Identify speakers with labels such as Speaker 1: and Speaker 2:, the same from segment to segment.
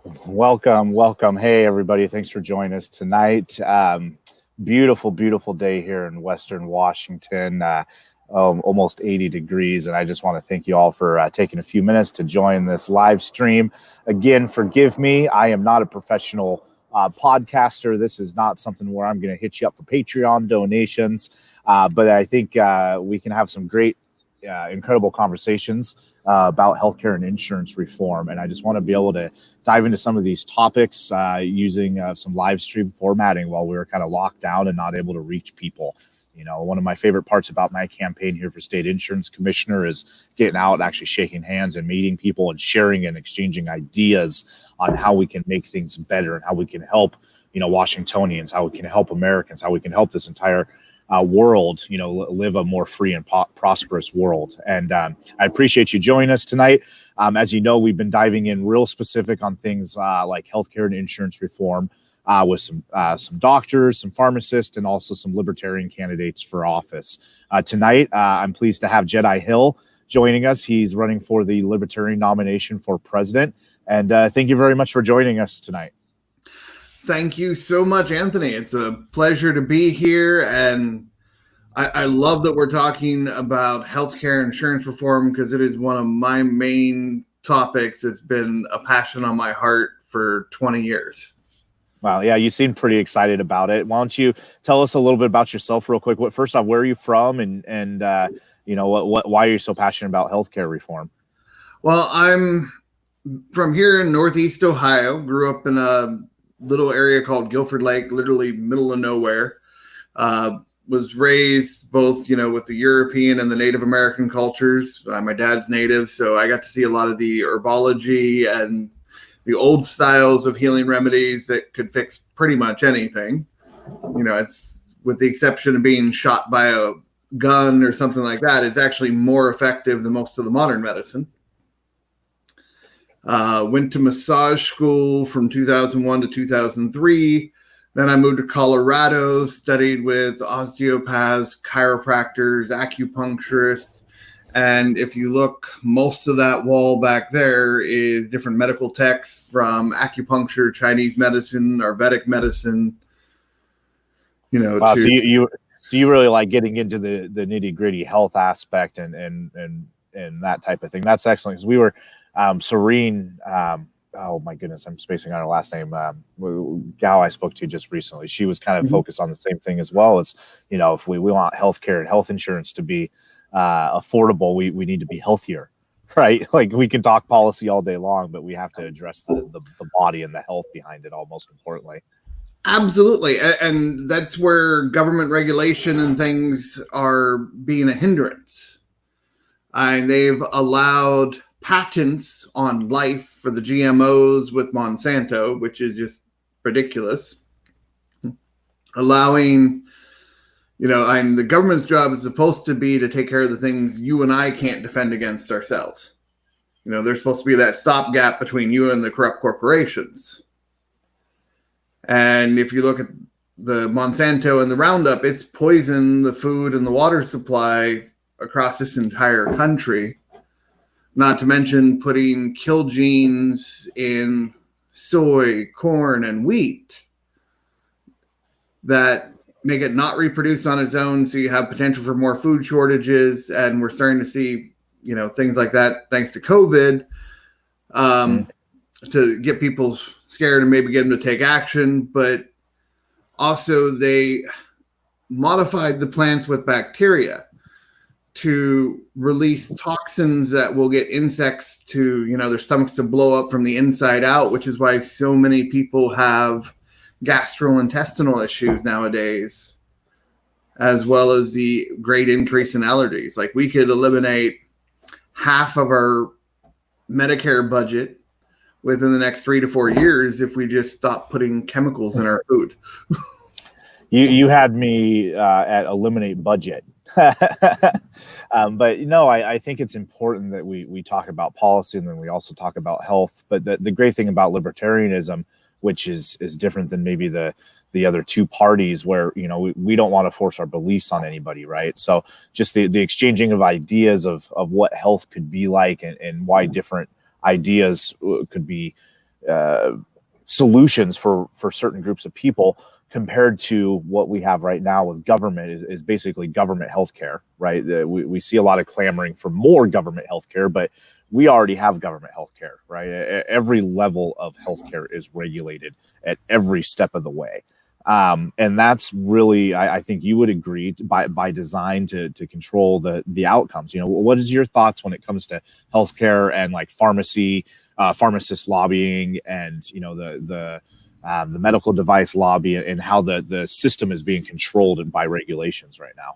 Speaker 1: Welcome. Hey, everybody. Thanks for joining us tonight. Beautiful day here in Western Washington. Almost 80 degrees. And I just want to thank you all for taking a few minutes to join this live stream. Again, forgive me. I am not a professional podcaster. This is not something where I'm going to hit you up for Patreon donations. But I think we can have some great, incredible conversations about healthcare and insurance reform. And I just want to be able to dive into some of these topics using some live stream formatting while we were kind of locked down and not able to reach people. You know, one of my favorite parts about my campaign here for state insurance commissioner is getting out and actually shaking hands and meeting people and sharing and exchanging ideas on how we can make things better and how we can help, Washingtonians, how we can help Americans, how we can help this entire world, live a more free and prosperous world. And I appreciate you joining us tonight. As you know, we've been diving in real specific on things like healthcare and insurance reform with some doctors, some pharmacists, and also some libertarian candidates for office. Tonight, I'm pleased to have Jedidiah joining us. He's running for the Libertarian nomination for president. And thank you very much for joining us tonight.
Speaker 2: Thank you so much, Anthony. It's a pleasure to be here. And I love that we're talking about healthcare insurance reform because it is one of my main topics. It's been a passion on my heart for 20 years.
Speaker 1: Wow. Yeah, you seem pretty excited about it. Why don't you tell us a little bit about yourself real quick? First off, where are you from and why are you so passionate about healthcare reform?
Speaker 2: Well, I'm from here in Northeast Ohio, grew up in a little area called Guilford Lake, literally middle of nowhere. Was raised both, with the European and the Native American cultures. My dad's Native, so I got to see a lot of the herbology and the old styles of healing remedies that could fix pretty much anything. It's with the exception of being shot by a gun or something like that, it's actually more effective than most of the modern medicine. Went to massage school from 2001 to 2003. Then I moved to Colorado, studied with osteopaths, chiropractors, acupuncturists. And if you look, most of that wall back there is different medical texts from acupuncture, Chinese medicine, Ayurvedic medicine.
Speaker 1: Wow, so you really like getting into the nitty gritty health aspect and that type of thing. That's excellent because we were Serene. Oh my goodness, I'm spacing on her last name. Gal I spoke to just recently. She was kind of focused on the same thing as well. As if we want healthcare and health insurance to be affordable, we need to be healthier, right? Like we can talk policy all day long, but we have to address the body and the health behind it all, most importantly.
Speaker 2: Absolutely. And that's where government regulation and things are being a hindrance. And they've allowed patents on life for the GMOs with Monsanto, which is just ridiculous. Allowing, and the government's job is supposed to be to take care of the things you and I can't defend against ourselves. There's supposed to be that stopgap between you and the corrupt corporations. And if you look at the Monsanto and the Roundup, it's poisoned the food and the water supply across this entire country. Not to mention putting kill genes in soy, corn, and wheat that make it not reproduce on its own. So you have potential for more food shortages. And we're starting to see, things like that, thanks to COVID, to get people scared and maybe get them to take action. But also they modified the plants with bacteria to release toxins that will get insects to, their stomachs to blow up from the inside out, which is why so many people have gastrointestinal issues nowadays, as well as the great increase in allergies. Like we could eliminate half of our Medicare budget within the next 3 to 4 years if we just stop putting chemicals in our food.
Speaker 1: You had me at eliminate budget. But I think it's important that we talk about policy and then we also talk about health. But the great thing about libertarianism, which is different than maybe the other two parties where, we don't want to force our beliefs on anybody, right? So just the exchanging of ideas of what health could be like and why different ideas could be solutions for certain groups of people, compared to what we have right now with government is basically government healthcare, right? We see a lot of clamoring for more government healthcare, but we already have government healthcare, right? Every level of healthcare is regulated at every step of the way. And that's really, I think you would agree, by design to control the outcomes. What is your thoughts when it comes to healthcare and like pharmacist lobbying, and the medical device lobby, and how the system is being controlled by regulations right now?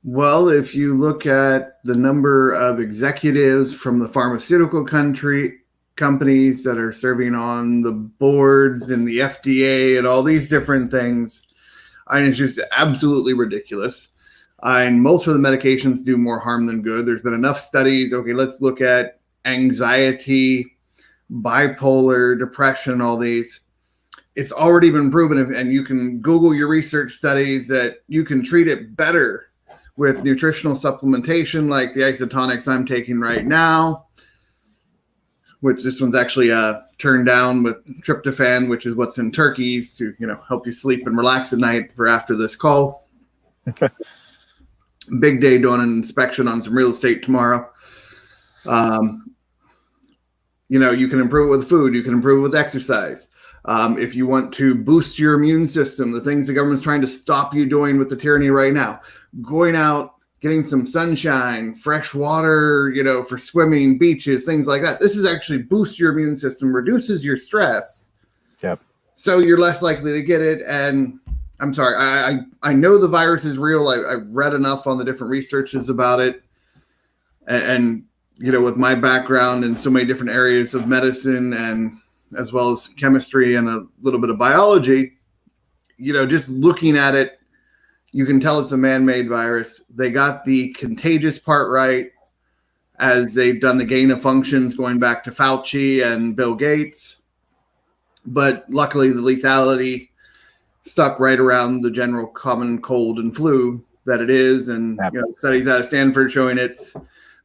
Speaker 2: Well, if you look at the number of executives from the pharmaceutical companies that are serving on the boards and the FDA and all these different things, it's just absolutely ridiculous. Most of the medications do more harm than good. There's been enough studies. Okay, let's look at anxiety, bipolar, depression, all these. It's already been proven, and you can Google your research studies, that you can treat it better with nutritional supplementation, like the isotonics I'm taking right now, which this one's actually turned down with tryptophan, which is what's in turkeys to help you sleep and relax at night for after this call. Big day doing an inspection on some real estate tomorrow. You can improve it with food. You can improve it with exercise. If you want to boost your immune system, the things the government's trying to stop you doing with the tyranny right now, going out, getting some sunshine, fresh water, for swimming, beaches, things like that. This is actually boosts your immune system, reduces your stress.
Speaker 1: Yep.
Speaker 2: So you're less likely to get it. And I'm sorry, I know the virus is real. I've read enough on the different researches about it. And with my background in so many different areas of medicine, and as well as chemistry and a little bit of biology, just looking at it, you can tell it's a man-made virus. They got the contagious part right, as they've done the gain of functions going back to Fauci and Bill Gates. But luckily, the lethality stuck right around the general common cold and flu that it is. And studies out of Stanford showing it's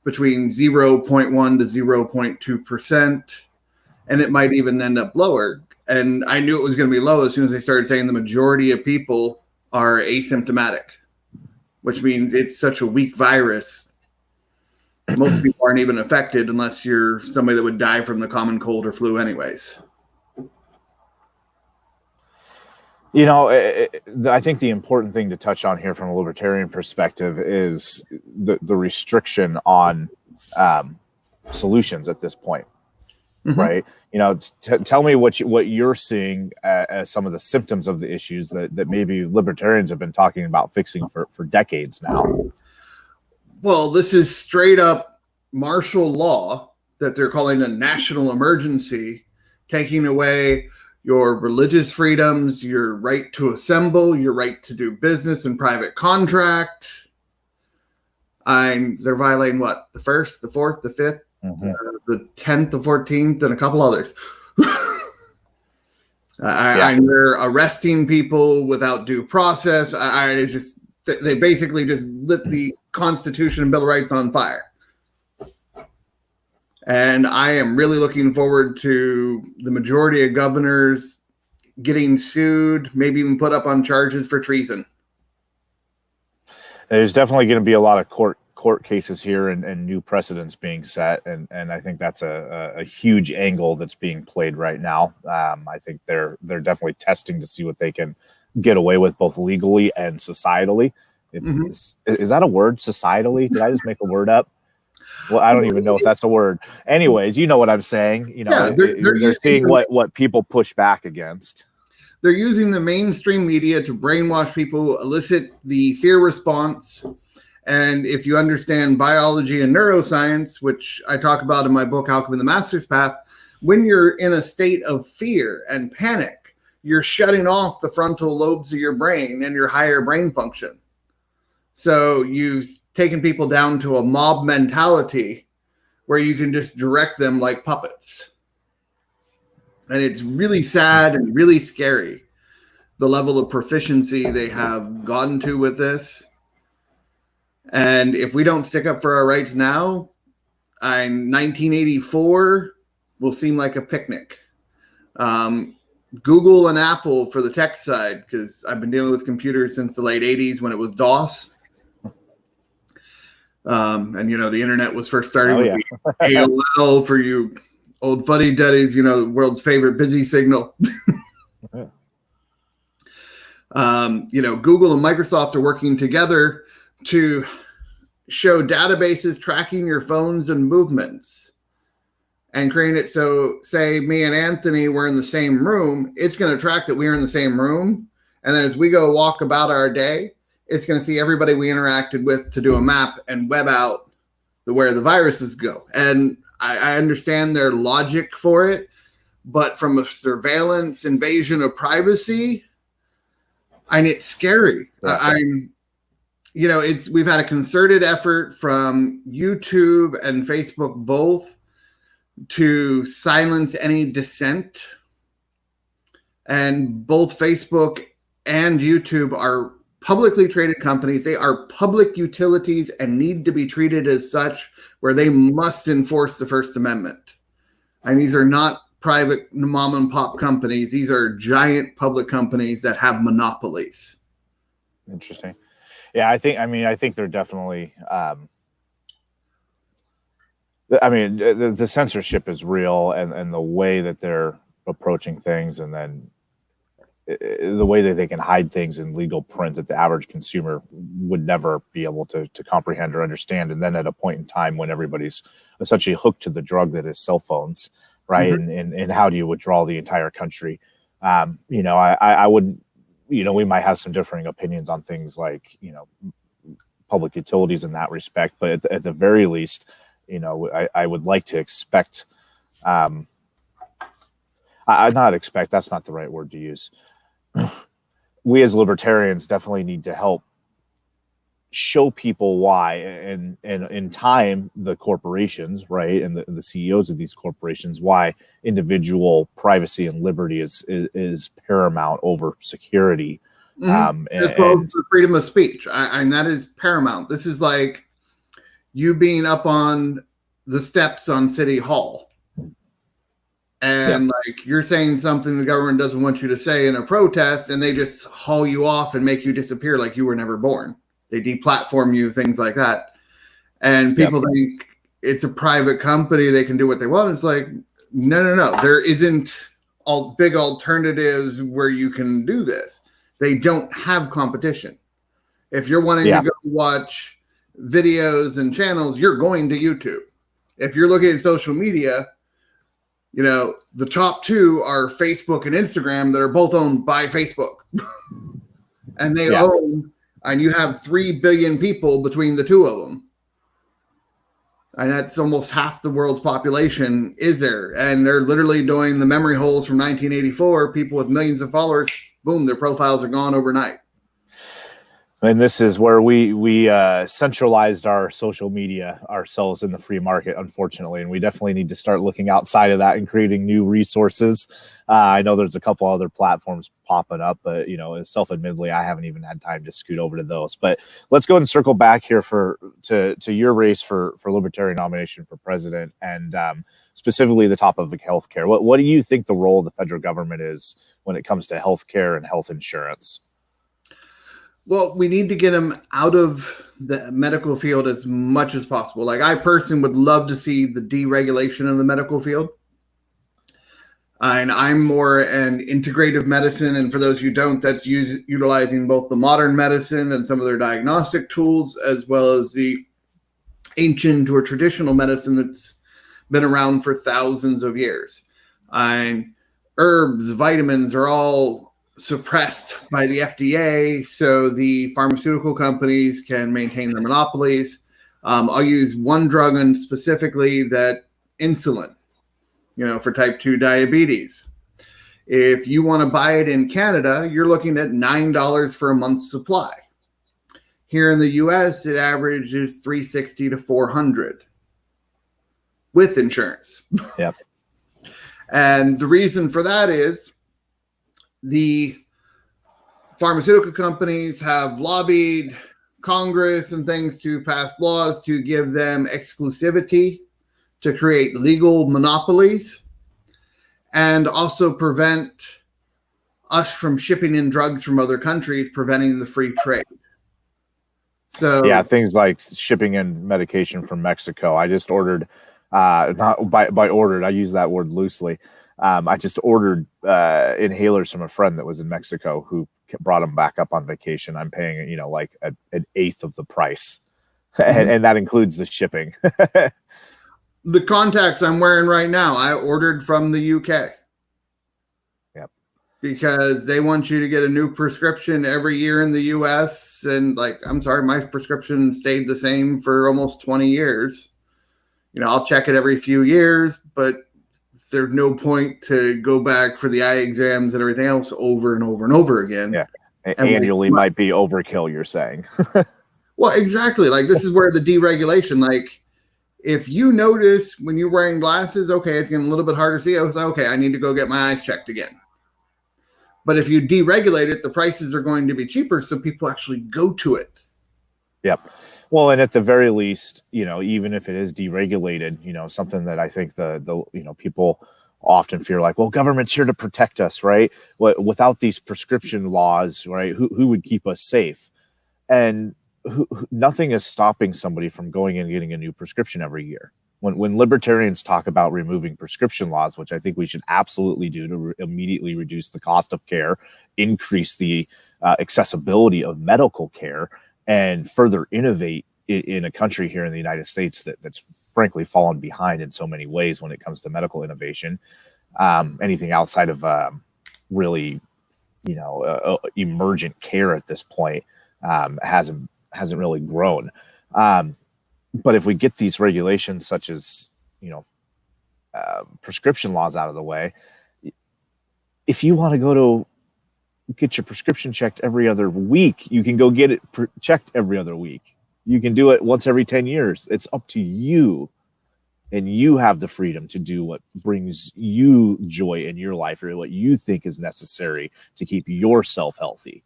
Speaker 2: between 0.1 to 0.2%. And it might even end up lower. And I knew it was going to be low as soon as they started saying the majority of people are asymptomatic, which means it's such a weak virus. Most people aren't even affected unless you're somebody that would die from the common cold or flu anyways.
Speaker 1: I think the important thing to touch on here from a libertarian perspective is the restriction on solutions at this point. Mm-hmm. Right. Tell me what you're seeing as some of the symptoms of the issues that maybe libertarians have been talking about fixing for decades now.
Speaker 2: Well, this is straight up martial law that they're calling a national emergency, taking away your religious freedoms, your right to assemble, your right to do business and private contract. They're violating what? The 1st, the 4th, the 5th? Mm-hmm. The 10th, the 14th, and a couple others. They're arresting people without due process. They basically just lit the Constitution and Bill of Rights on fire. And I am really looking forward to the majority of governors getting sued, maybe even put up on charges for treason.
Speaker 1: There's definitely going to be a lot of court cases here and new precedents being set. And I think that's a huge angle that's being played right now. I think they're definitely testing to see what they can get away with, both legally and societally. Mm-hmm. Is that a word, societally? Did I just make a word up? Well, I don't even know if that's a word. Anyways, you know what I'm saying. They're seeing what people push back against.
Speaker 2: They're using the mainstream media to brainwash people, elicit the fear response. And if you understand biology and neuroscience, which I talk about in my book, Alchemy the Master's Path, when you're in a state of fear and panic, you're shutting off the frontal lobes of your brain and your higher brain function. So you've taken people down to a mob mentality where you can just direct them like puppets. And it's really sad and really scary, the level of proficiency they have gotten to with this. And if we don't stick up for our rights now, in 1984, will seem like a picnic. Google and Apple for the tech side, because I've been dealing with computers since the late 80s when it was DOS. And, the internet was first starting with the AOL for you old fuddy-duddies, the world's favorite busy signal. Google and Microsoft are working together to show databases tracking your phones and movements and create it so, say, me and Anthony were in the same room, it's going to track that we're in the same room. And then as we go walk about our day, it's going to see everybody we interacted with to do a map and web out where the viruses go. And I understand their logic for it, but from a surveillance invasion of privacy, it's scary. We've had a concerted effort from YouTube and Facebook both to silence any dissent. And both Facebook and YouTube are publicly traded companies. They are public utilities and need to be treated as such, where they must enforce the First Amendment. And these are not private mom and pop companies. These are giant public companies that have monopolies.
Speaker 1: Interesting. Yeah, I think they're definitely, the censorship is real, and the way that they're approaching things, and then the way that they can hide things in legal print that the average consumer would never be able to comprehend or understand. And then at a point in time when everybody's essentially hooked to the drug that is cell phones, right? Mm-hmm. And how do you withdraw the entire country? I would, we might have some differing opinions on things like, public utilities in that respect, but at the very least, I would like to expect, not expect, that's not the right word to use. We as libertarians definitely need to help show people why, and in time, the corporations, right, and the CEOs of these corporations, why individual privacy and liberty is paramount over security.
Speaker 2: Mm-hmm. As well as the freedom of speech, and that is paramount. This is like you being up on the steps on City Hall, and like you're saying something the government doesn't want you to say in a protest, and they just haul you off and make you disappear like you were never born. They deplatform you, things like that. And people think it's a private company, they can do what they want. It's like, no. There isn't big alternatives where you can do this. They don't have competition. If you're wanting to go watch videos and channels, you're going to YouTube. If you're looking at social media, the top two are Facebook and Instagram that are both owned by Facebook. And they own, and you have 3 billion people between the two of them. And that's almost half the world's population is there. And they're literally doing the memory holes from 1984. People with millions of followers, boom, their profiles are gone overnight.
Speaker 1: And this is where we centralized our social media ourselves in the free market, unfortunately. And we definitely need to start looking outside of that and creating new resources. I know there's a couple other platforms popping up, but, self-admittedly, I haven't even had time to scoot over to those. But let's go and circle back here to your race for Libertarian nomination for president, and specifically the topic of healthcare. What do you think the role of the federal government is when it comes to healthcare and health insurance?
Speaker 2: Well, we need to get them out of the medical field as much as possible. Like, I personally would love to see the deregulation of the medical field. And I'm more an integrative medicine. And for those who don't, that's utilizing both the modern medicine and some of their diagnostic tools, as well as the ancient or traditional medicine that's been around for thousands of years. And herbs, vitamins are all suppressed by the FDA, so the pharmaceutical companies can maintain their monopolies. I'll use one drug, and specifically that insulin, for type 2 diabetes. If you want to buy it in Canada, you're looking at $9 for a month's supply. Here in the US, it averages $360 to $400 with insurance.
Speaker 1: Yep.
Speaker 2: And the reason for that is the pharmaceutical companies have lobbied Congress and things to pass laws to give them exclusivity to create legal monopolies and also prevent us from shipping in drugs from other countries, preventing the free trade. So
Speaker 1: yeah, things like shipping in medication from Mexico. I just ordered, not by ordered, I use that word loosely. I just ordered inhalers from a friend that was in Mexico who brought them back up on vacation. I'm paying, like an eighth of the price. And that includes the shipping.
Speaker 2: The contacts I'm wearing right now, I ordered from the UK.
Speaker 1: Yep.
Speaker 2: Because they want you to get a new prescription every year in the US. And I'm sorry, my prescription stayed the same for almost 20 years. I'll check it every few years, but there's no point to go back for the eye exams and everything else over and over and over again.
Speaker 1: Yeah. Annually might be overkill, you're saying.
Speaker 2: Well, exactly. This is where the deregulation, if you notice when you're wearing glasses, okay, it's getting a little bit harder to see. I was like, okay, I need to go get my eyes checked again. But if you deregulate it, the prices are going to be cheaper, so people actually go to it.
Speaker 1: Yep. Well, and at the very least, even if it is deregulated, something that I think the people often fear, like, well, government's here to protect us, right? Without these prescription laws, right? Who would keep us safe? And nothing is stopping somebody from going and getting a new prescription every year. When libertarians talk about removing prescription laws, which I think we should absolutely do to immediately reduce the cost of care, increase the accessibility of medical care, and further innovate in a country here in the United States that's frankly fallen behind in so many ways when it comes to medical innovation. Anything outside of really, emergent care at this point hasn't really grown. But if we get these regulations such as, prescription laws out of the way, if you want to go to get your prescription checked every other week, you can go get it checked every other week. You can do it once every 10 years. It's up to you. And you have the freedom to do what brings you joy in your life or what you think is necessary to keep yourself healthy.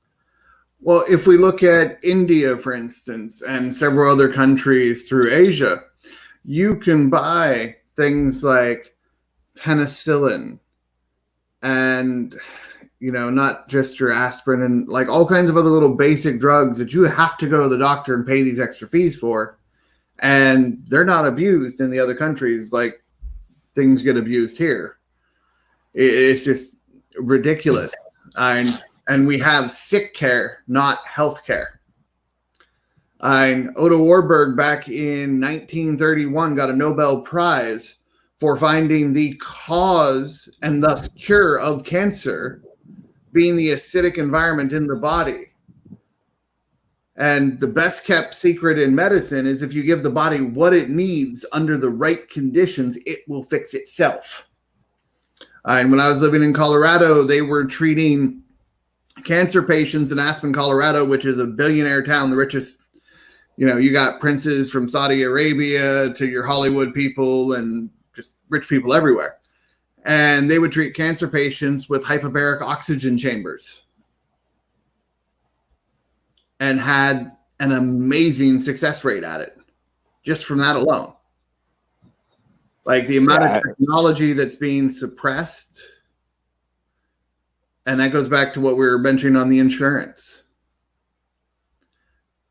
Speaker 2: Well, if we look at India, for instance, and several other countries through Asia, you can buy things like penicillin and, not just your aspirin and all kinds of other little basic drugs that you have to go to the doctor and pay these extra fees for. And they're not abused in the other countries like things get abused here. It's just ridiculous. And we have sick care, not health care. And Otto Warburg back in 1931 got a Nobel Prize for finding the cause and thus cure of cancer being the acidic environment in the body. And the best kept secret in medicine is if you give the body what it needs under the right conditions, it will fix itself. And when I was living in Colorado, they were treating cancer patients in Aspen, Colorado, which is a billionaire town, the richest, you got princes from Saudi Arabia to your Hollywood people and just rich people everywhere. And they would treat cancer patients with hyperbaric oxygen chambers and had an amazing success rate at it just from that alone. The amount of technology that's being suppressed. And that goes back to what we were mentioning on the insurance.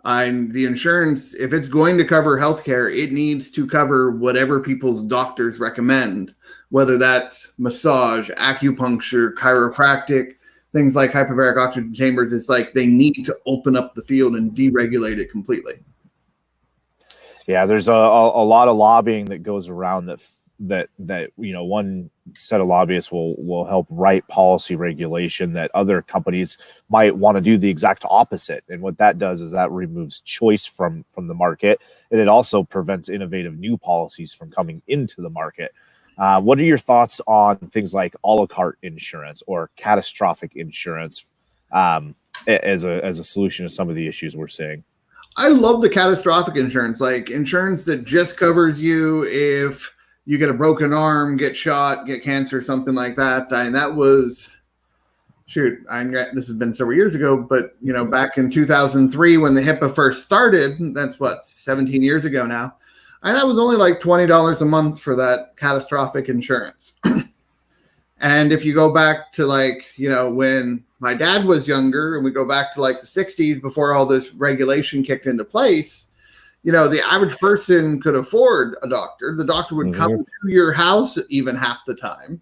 Speaker 2: And the insurance, if it's going to cover healthcare, it needs to cover whatever people's doctors recommend, whether that's massage, acupuncture, chiropractic, things like hyperbaric oxygen chambers. It's they need to open up the field and deregulate it completely.
Speaker 1: Yeah, there's a lot of lobbying that goes around that one set of lobbyists will help write policy regulation that other companies might want to do the exact opposite. And what that does is that removes choice from the market, and it also prevents innovative new policies from coming into the market. What are your thoughts on things like a la carte insurance or catastrophic insurance as a solution to some of the issues we're seeing?
Speaker 2: I love the catastrophic insurance, insurance that just covers you if you get a broken arm, get shot, get cancer, something like that. And that was, this has been several years ago, but back in 2003 when the HIPAA first started, that's 17 years ago now. And that was only $20 a month for that catastrophic insurance. And if you go back to when my dad was younger, and we go back to the 60s before all this regulation kicked into place, the average person could afford a doctor. The doctor would come to your house even half the time,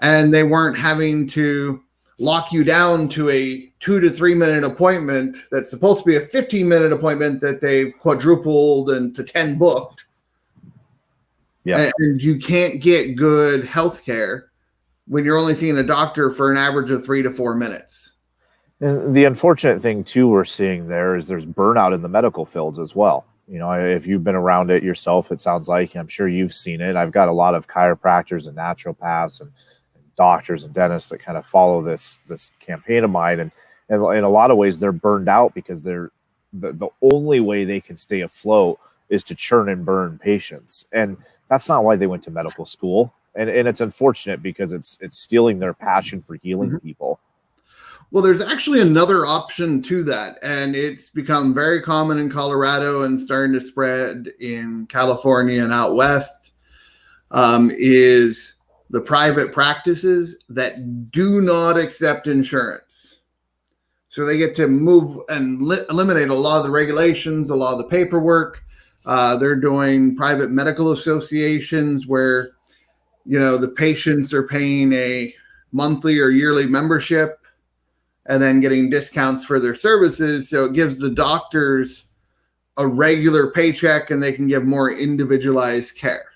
Speaker 2: and they weren't having to lock you down to a 2 to 3 minute appointment that's supposed to be a 15-minute appointment that they've quadrupled and to 10 booked. Yeah. And you can't get good health care when you're only seeing a doctor for an average of 3 to 4 minutes.
Speaker 1: And the unfortunate thing too we're seeing there is there's burnout in the medical fields as well. If you've been around it yourself, it sounds like, I'm sure you've seen it. I've got a lot of chiropractors and naturopaths and doctors and dentists that kind of follow this campaign of mine, and in a lot of ways they're burned out because they're the only way they can stay afloat is to churn and burn patients, and that's not why they went to medical school. And it's unfortunate because it's stealing their passion for healing people.
Speaker 2: Well, there's actually another option to that, and it's become very common in Colorado and starting to spread in California and out west, is the private practices that do not accept insurance. So they get to move and eliminate a lot of the regulations, a lot of the paperwork. They're doing private medical associations where, the patients are paying a monthly or yearly membership and then getting discounts for their services. So it gives the doctors a regular paycheck and they can give more individualized care.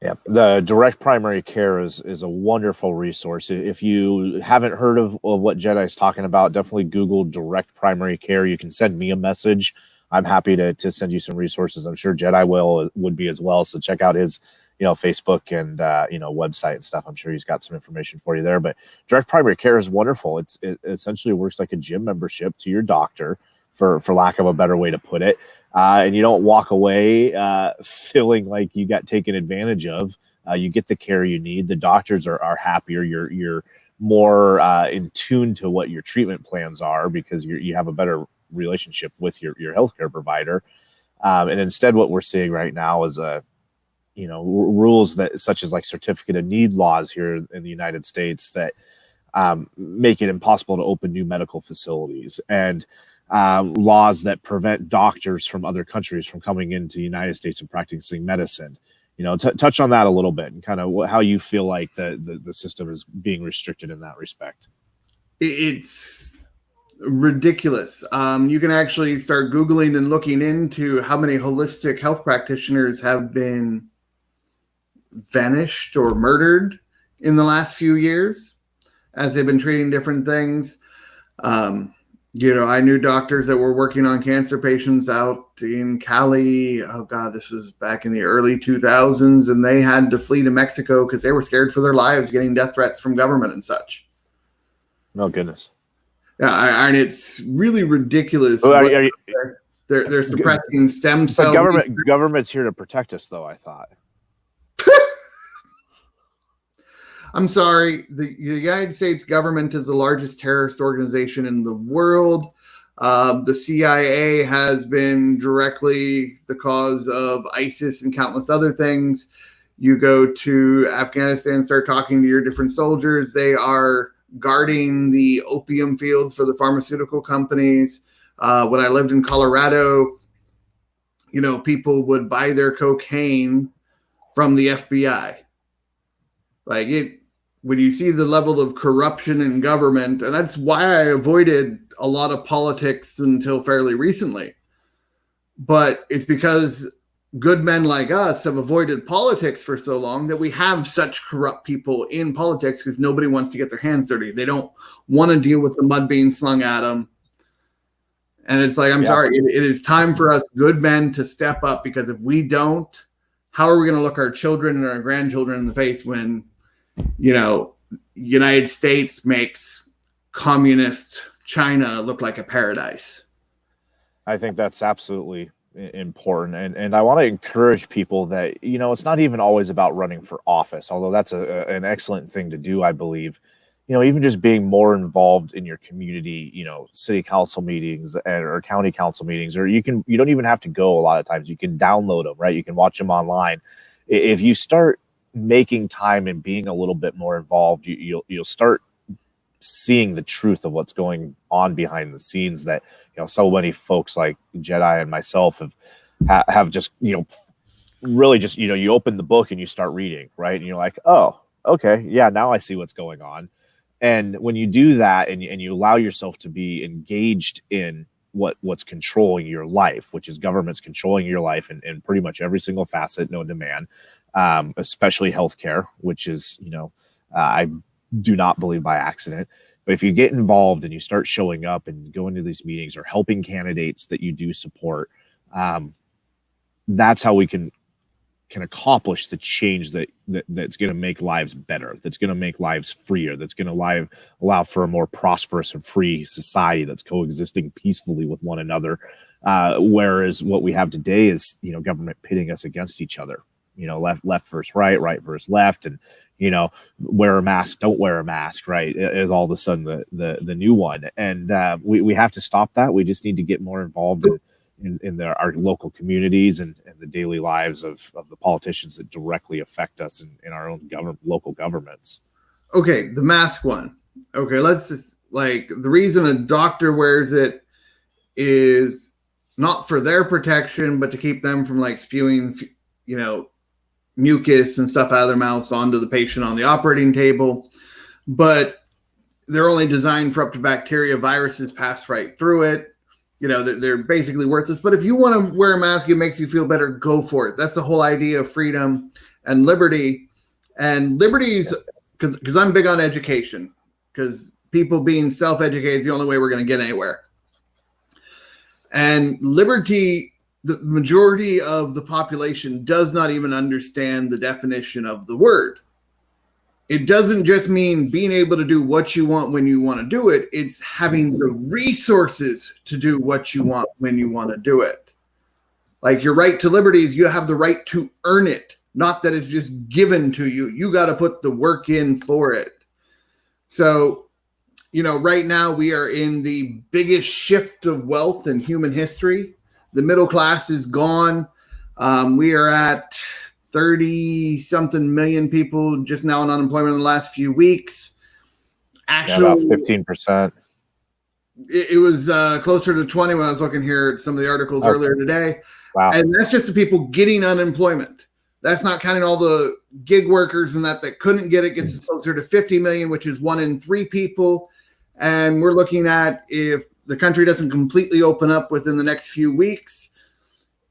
Speaker 1: Yeah, the direct primary care is a wonderful resource. If you haven't heard of what Jedi is talking about, definitely Google direct primary care. You can send me a message. I'm happy to send you some resources. I'm sure Jedi would be as well. So check out his Facebook and website and stuff. I'm sure he's got some information for you there. But direct primary care is wonderful. It essentially works like a gym membership to your doctor, for lack of a better way to put it. And you don't walk away feeling like you got taken advantage of. You get the care you need. The doctors are happier. You're more in tune to what your treatment plans are because you have a better relationship with your healthcare provider. And instead, what we're seeing right now is rules that such as like certificate of need laws here in the United States that make it impossible to open new medical facilities, and laws that prevent doctors from other countries from coming into the United States and practicing medicine. Touch on that a little bit and kind of how you feel like the system is being restricted in that respect.
Speaker 2: It's ridiculous. You can actually start Googling and looking into how many holistic health practitioners have been vanished or murdered in the last few years as they've been treating different things. I knew doctors that were working on cancer patients out in Cali. Oh God, this was back in the early 2000s, and they had to flee to Mexico because they were scared for their lives, getting death threats from government and such.
Speaker 1: Oh goodness.
Speaker 2: Yeah, and it's really ridiculous. They're suppressing stem cells.
Speaker 1: Government's here to protect us, though, I thought.
Speaker 2: I'm sorry. The United States government is the largest terrorist organization in the world. The CIA has been directly the cause of ISIS and countless other things. You go to Afghanistan, start talking to your different soldiers. They are guarding the opium fields for the pharmaceutical companies. When I lived in Colorado, people would buy their cocaine from the FBI. When you see the level of corruption in government, and that's why I avoided a lot of politics until fairly recently. But it's because good men like us have avoided politics for so long that we have such corrupt people in politics because nobody wants to get their hands dirty. They don't want to deal with the mud being slung at them. And it's like, I'm sorry, it is time for us good men to step up, because if we don't, how are we going to look our children and our grandchildren in the face when, United States makes communist China look like a paradise?
Speaker 1: I think that's absolutely important. And I want to encourage people that, it's not even always about running for office, although that's an excellent thing to do, I believe. Even just being more involved in your community, city council meetings or county council meetings, or you don't even have to go a lot of times. You can download them, right? You can watch them online. If you start making time and being a little bit more involved, you'll start seeing the truth of what's going on behind the scenes that, so many folks like Jedidiah and myself have just, really just, you open the book and you start reading, right? And you're like, oh, okay, yeah, now I see what's going on. And when you do that and you allow yourself to be engaged in what's controlling your life, which is government's controlling your life in pretty much every single facet known to man, especially healthcare, which is, I do not believe by accident. But if you get involved and you start showing up and going to these meetings or helping candidates that you do support, that's how we can accomplish the change that's going to make lives better, that's going to make lives freer, that's going to allow for a more prosperous and free society that's coexisting peacefully with one another. Whereas what we have today is, government pitting us against each other, left versus right versus left. And, wear a mask, don't wear a mask, right, is all of a sudden the new one. And we have to stop that. We just need to get more involved in our local communities and the daily lives of the politicians that directly affect us in our own local governments.
Speaker 2: Okay, the mask one. Okay, let's just, like, the reason a doctor wears it is not for their protection, but to keep them from like spewing, mucus and stuff out of their mouths onto the patient on the operating table. But they're only designed for up to bacteria. Viruses pass right through it. They're basically worthless. But if you want to wear a mask, it makes you feel better, go for it. That's the whole idea of freedom and liberty. And liberties, because I'm big on education, because people being self-educated is the only way we're going to get anywhere. And liberty, the majority of the population does not even understand the definition of the word. It doesn't just mean being able to do what you want when you want to do it. It's having the resources to do what you want when you want to do it. Like your right to liberties, you have the right to earn it, not that it's just given to you. You got to put the work in for it. So, right now we are in the biggest shift of wealth in human history. The middle class is gone. We are at 30-something million people just now in unemployment in the last few weeks. Actually,
Speaker 1: about 15%.
Speaker 2: It was closer to 20 when I was looking here at some of the articles earlier today.
Speaker 1: Wow.
Speaker 2: And that's just the people getting unemployment. That's not counting all the gig workers and that couldn't get it. Gets us closer to 50 million, which is 1 in 3 people. And we're looking at, if the country doesn't completely open up within the next few weeks,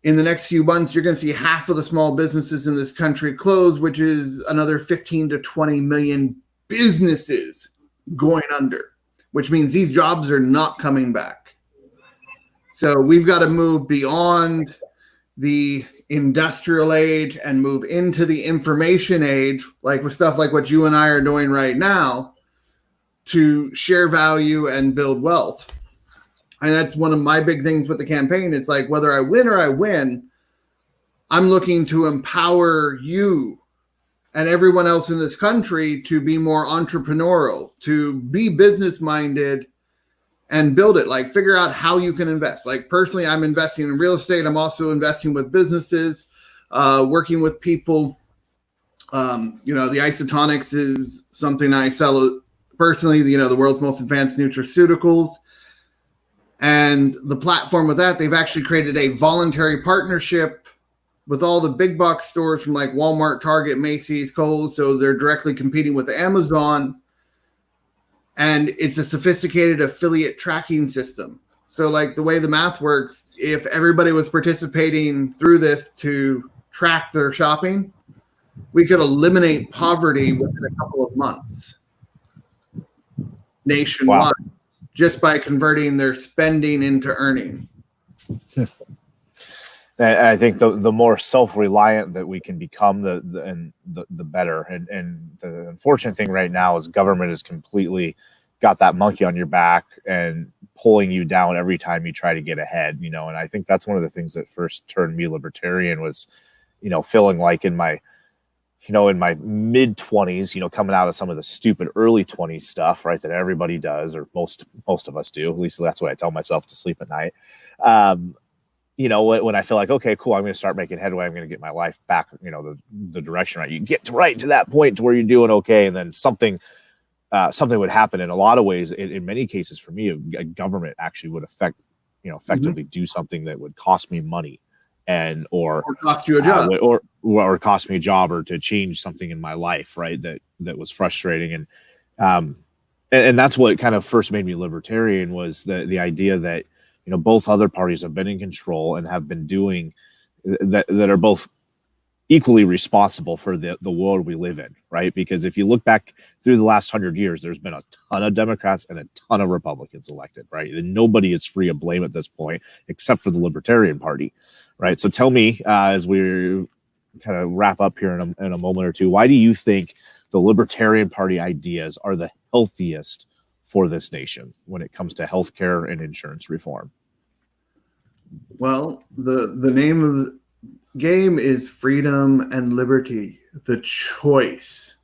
Speaker 2: in the next few months, you're going to see half of the small businesses in this country close, which is another 15 to 20 million businesses going under, which means these jobs are not coming back. So we've got to move beyond the industrial age and move into the information age, like with stuff like what you and I are doing right now, to share value and build wealth. And that's one of my big things with the campaign. It's like, whether I win or I win, I'm looking to empower you and everyone else in this country to be more entrepreneurial, to be business minded and build it. Like, figure out how you can invest. Like, personally, I'm investing in real estate. I'm also investing with businesses, working with people. The isotonics is something I sell personally, the world's most advanced nutraceuticals. And the platform with that, they've actually created a voluntary partnership with all the big box stores from like Walmart, Target, Macy's, Kohl's. So they're directly competing with Amazon. And it's a sophisticated affiliate tracking system. So like the way the math works, if everybody was participating through this to track their shopping, we could eliminate poverty within a couple of months nationwide. Wow. Just by converting their spending into earning.
Speaker 1: I think the more self-reliant that we can become, the better. And the unfortunate thing right now is government has completely got that monkey on your back and pulling you down every time you try to get ahead. And I think that's one of the things that first turned me libertarian was, feeling like in my mid 20s, coming out of some of the stupid early 20s stuff, right, that everybody does, or most of us do. At least that's what I tell myself to sleep at night. when I feel like, okay, cool, I'm going to start making headway, I'm going to get my life back, the direction right. You get right to that point to where you're doing okay, and then something would happen. In a lot of ways, in many cases, for me, a government actually would effectively do something that would cost me money, or
Speaker 2: cost you a job,
Speaker 1: or cost me a job, or to change something in my life, right? That was frustrating, and that's what kind of first made me libertarian, was the idea that both other parties have been in control and have been doing that are both equally responsible for the world we live in, right? Because if you look back through the last 100 years, there's been a ton of Democrats and a ton of Republicans elected, right? And nobody is free of blame at this point, except for the Libertarian Party, right? So tell me, as we kind of wrap up here in a moment or two, why do you think the Libertarian Party ideas are the healthiest for this nation when it comes to healthcare and insurance reform?
Speaker 2: Well, the name of the game is freedom and liberty, the choice.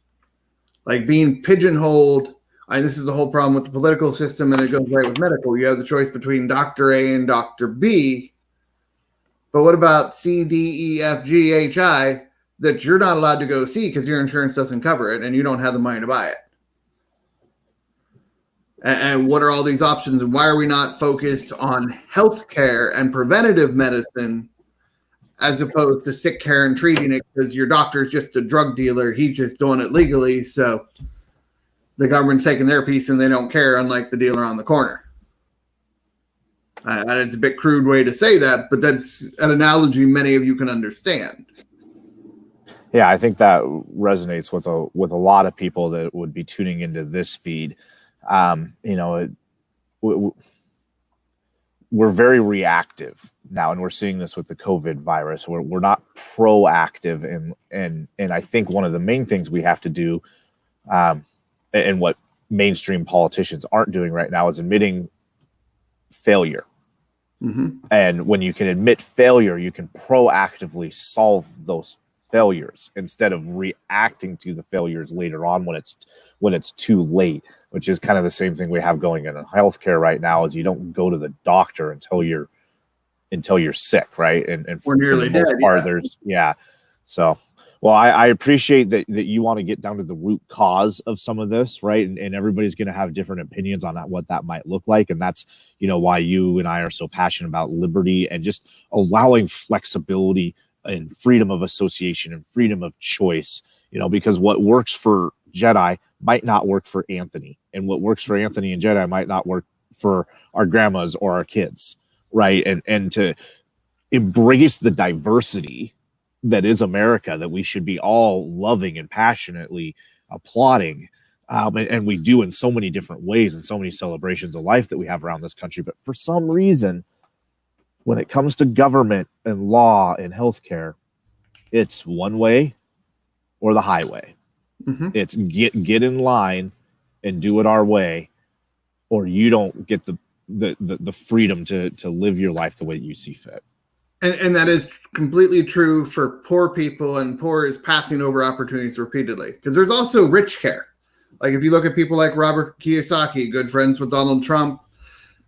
Speaker 2: Like being pigeonholed, this is the whole problem with the political system, and it goes right with medical. You have the choice between Dr. A and Dr. B, but what about C, D, E, F, G, H, I that you're not allowed to go see because your insurance doesn't cover it and you don't have the money to buy it? And what are all these options, and why are we not focused on healthcare and preventative medicine as opposed to sick care and treating it because your doctor's just a drug dealer? He's just doing it legally, so the government's taking their piece and they don't care, unlike the dealer on the corner. And it's a bit crude way to say that, but that's an analogy many of you can understand.
Speaker 1: Yeah, I think that resonates with a lot of people that would be tuning into this feed. We're very reactive now, and we're seeing this with the COVID virus. We're not proactive, and I think one of the main things we have to do, and what mainstream politicians aren't doing right now, is admitting failure.
Speaker 2: Mm-hmm.
Speaker 1: And when you can admit failure, you can proactively solve those failures instead of reacting to the failures later on when it's too late, which is kind of the same thing we have going in healthcare right now. Is you don't go to the doctor until you're sick, right? And
Speaker 2: for nearly the most part,
Speaker 1: So, well, I appreciate that you want to get down to the root cause of some of this, right? And everybody's going to have different opinions on what that might look like, and that's why you and I are so passionate about liberty and just allowing flexibility and freedom of association and freedom of choice. Because what works for Jedi might not work for Anthony, and what works for Anthony and Jedi might not work for our grandmas or our kids, right? And to embrace the diversity that is America, that we should be all loving and passionately applauding, and we do in so many different ways and so many celebrations of life that we have around this country. But for some reason, when it comes to government and law and healthcare, it's one way or the highway.
Speaker 2: Mm-hmm.
Speaker 1: It's get in line and do it our way, or you don't get the freedom to live your life the way you see fit.
Speaker 2: And that is completely true for poor people, and poor is passing over opportunities repeatedly. Because there's also rich care. Like if you look at people like Robert Kiyosaki, good friends with Donald Trump,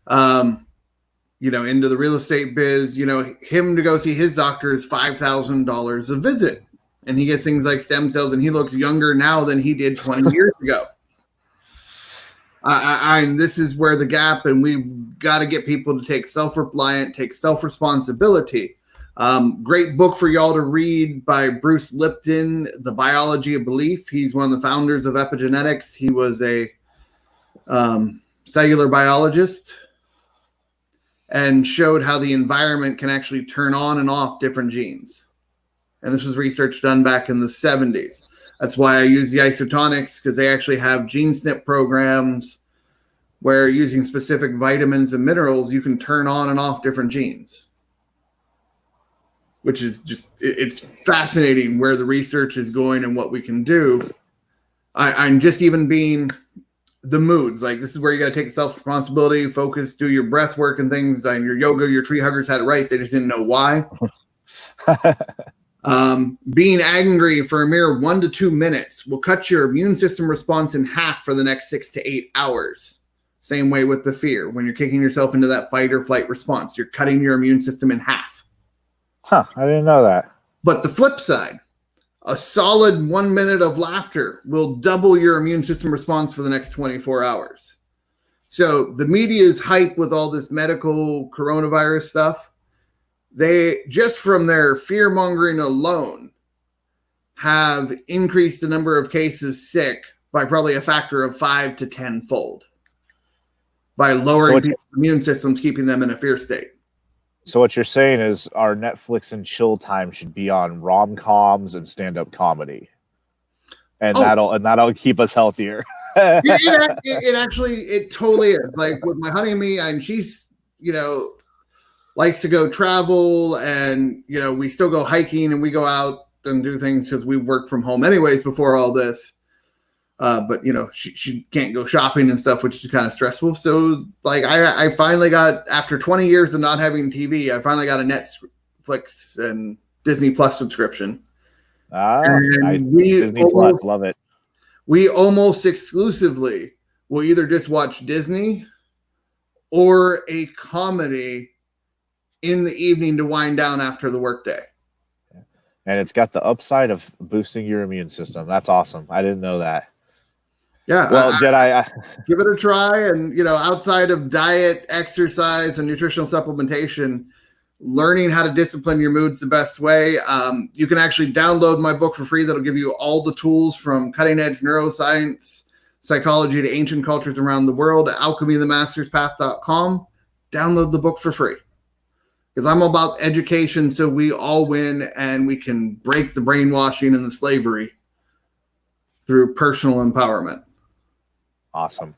Speaker 2: into the real estate biz, him to go see his doctor is $5,000 a visit. And he gets things like stem cells, and he looks younger now than he did 20 years ago. And this is where the gap, and we've got to get people to take self-reliant, take self-responsibility. Great book for y'all to read by Bruce Lipton, The Biology of Belief. He's one of the founders of epigenetics. He was a cellular biologist and showed how the environment can actually turn on and off different genes. And this was research done back in the 70s. That's why I use the isotonics, because they actually have gene snip programs where using specific vitamins and minerals, you can turn on and off different genes, which is it's fascinating where the research is going and what we can do. I'm just even being the moods. Like, this is where you got to take self-responsibility, focus, do your breath work and things. And your yoga, your tree huggers had it right. They just didn't know why. Being angry for a mere 1 to 2 minutes will cut your immune system response in half for the next 6 to 8 hours. Same way with the fear. When you're kicking yourself into that fight or flight response, you're cutting your immune system in half.
Speaker 1: Huh, I didn't know that.
Speaker 2: But the flip side, a solid 1 minute of laughter will double your immune system response for the next 24 hours. So the media is hyped with all this medical coronavirus stuff. They, just from their fear mongering alone, have increased the number of cases sick by probably a factor of 5 to 10 fold by lowering people's immune systems, keeping them in a fear state.
Speaker 1: So what you're saying is our Netflix and chill time should be on rom-coms and stand-up comedy, and that'll keep us healthier.
Speaker 2: it actually totally is. Like with my honey and me, and she's, likes to go travel, and we still go hiking and we go out and do things because we work from home anyways before all this. But she can't go shopping and stuff, which is kind of stressful. So like I finally got, after 20 years of not having TV, I finally got a Netflix and Disney Plus subscription.
Speaker 1: Nice. Disney Plus, love it.
Speaker 2: We almost exclusively will either just watch Disney or a comedy in the evening to wind down after the workday.
Speaker 1: And it's got the upside of boosting your immune system. That's awesome. I didn't know that.
Speaker 2: Yeah.
Speaker 1: Well, Jedi,
Speaker 2: give it a try. And, outside of diet, exercise, and nutritional supplementation, learning how to discipline your moods the best way. You can actually download my book for free. That'll give you all the tools from cutting edge neuroscience, psychology to ancient cultures around the world at alchemythemasterspath.com. Download the book for free. Because I'm about education so we all win and we can break the brainwashing and the slavery through personal empowerment.
Speaker 1: Awesome.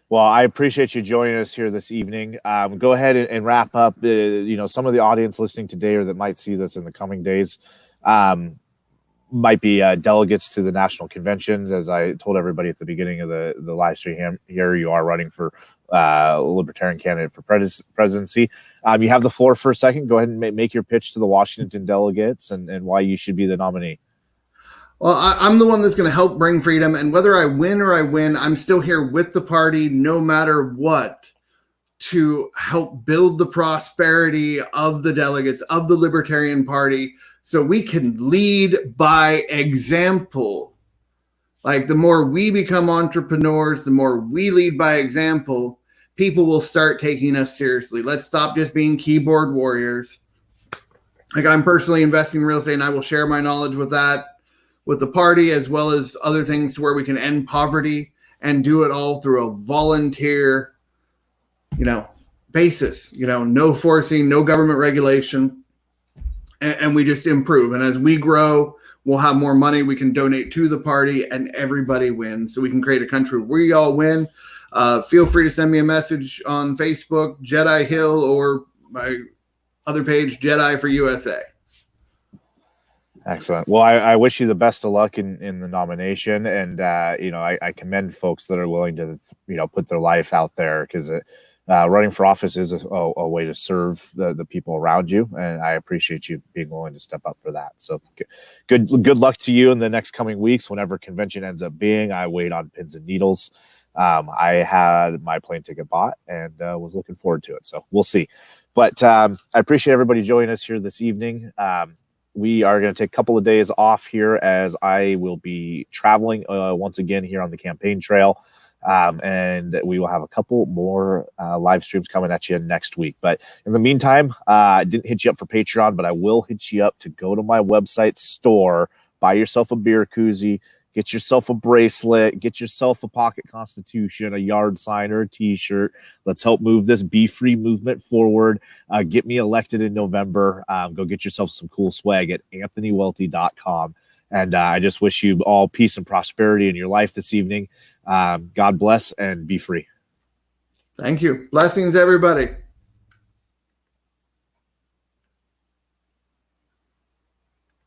Speaker 1: Well, I appreciate you joining us here this evening. Go ahead and wrap up. Some of the audience listening today or that might see this in the coming days might be delegates to the national conventions. As I told everybody at the beginning of the live stream here, you are running for Libertarian candidate for presidency. You have the floor for a second. Go ahead and make your pitch to the Washington delegates and why you should be the nominee.
Speaker 2: Well, I'm the one that's going to help bring freedom. And whether I win, I'm still here with the party no matter what to help build the prosperity of the delegates of the Libertarian Party so we can lead by example. Like the more we become entrepreneurs, the more we lead by example, people will start taking us seriously. Let's stop just being keyboard warriors. Like I'm personally investing in real estate and I will share my knowledge with the party as well as other things to where we can end poverty and do it all through a volunteer, basis, no forcing, no government regulation. And we just improve. And as we grow, we'll have more money we can donate to the party and everybody wins. So we can create a country where we all win. Feel free to send me a message on Facebook, Jedi Hill, or my other page, Jedi for USA.
Speaker 1: Excellent. Well, I wish you the best of luck in the nomination. And, I commend folks that are willing to, put their life out there because running for office is a way to serve the people around you. And I appreciate you being willing to step up for that. So good luck to you in the next coming weeks. Whenever convention ends up being, I wait on pins and needles. I had my plane ticket bought and was looking forward to it. So we'll see. But I appreciate everybody joining us here this evening. We are going to take a couple of days off here as I will be traveling once again here on the campaign trail. And we will have a couple more live streams coming at you next week. But in the meantime, I didn't hit you up for Patreon, but I will hit you up to go to my website store, buy yourself a beer koozie, get yourself a bracelet, get yourself a pocket constitution, a yard sign, or a t-shirt. Let's help move this Be Free movement forward. Get me elected in November. Go get yourself some cool swag at anthonywelty.com. And I just wish you all peace and prosperity in your life this evening. God bless and be free.
Speaker 2: Thank you. Blessings, everybody.